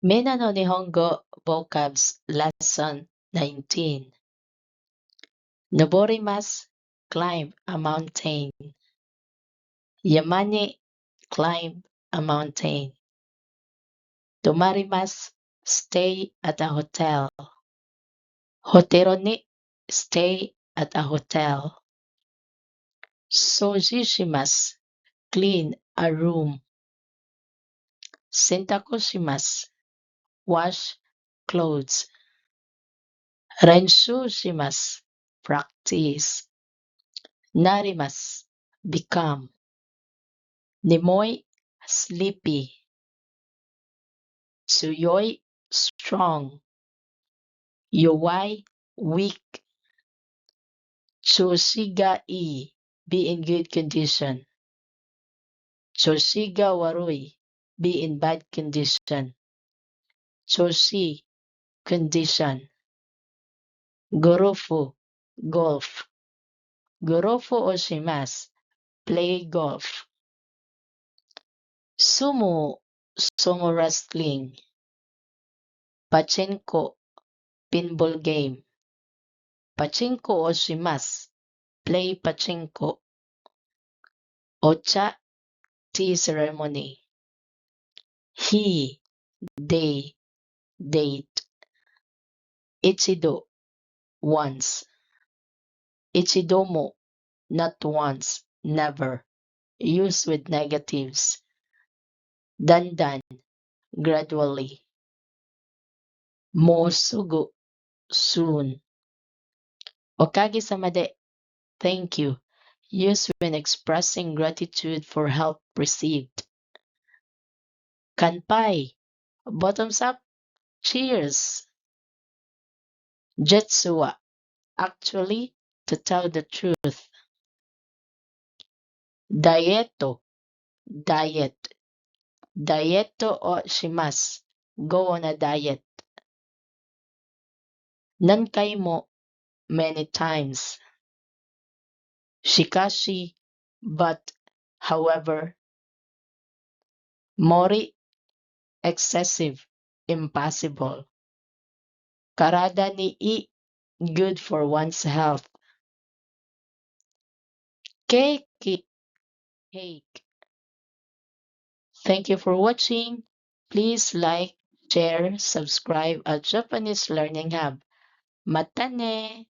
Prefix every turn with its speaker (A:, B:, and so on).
A: Mina no Nihongo Vocabs Lesson 19. Noborimasu, climb a mountain. Yamani, climb a mountain. Tomarimasu, stay at a hotel. Hotero ni, stay at a hotel. Sojishimasu, clean a room. Sentakushimasu, wash clothes. Renshu shimasu, practice. Narimasu, become. Nimoy, sleepy. Tsuyoi, strong. Yowai, weak. Choshiga I, be in good condition. Choshiga warui, be in bad condition. Choshi, condition. Gorofu, golf. Gorofu oshimasu, play golf. Sumo, sumo wrestling. Pachinko, pinball game. Pachinko oshimasu, play pachinko. Ocha, tea ceremony. He, they, date. Ichido, once. Ichidomo, not once, never. Use with negatives. Dandan, gradually. Mosugu, soon. Okage-samade, thank you. Use when expressing gratitude for help received. Kanpai, bottoms up, cheers. Jetsuwa, actually, to tell the truth. Dieto, diet. Dieto o shimasu, go on a diet. Nankai mo, many times. Shikashi, but, however. Mori, excessive, impossible. Karada ni I, good for one's health. Keiki, cake. Thank you for watching. Please like, share, subscribe at Japanese Learning Hub. Mata ne!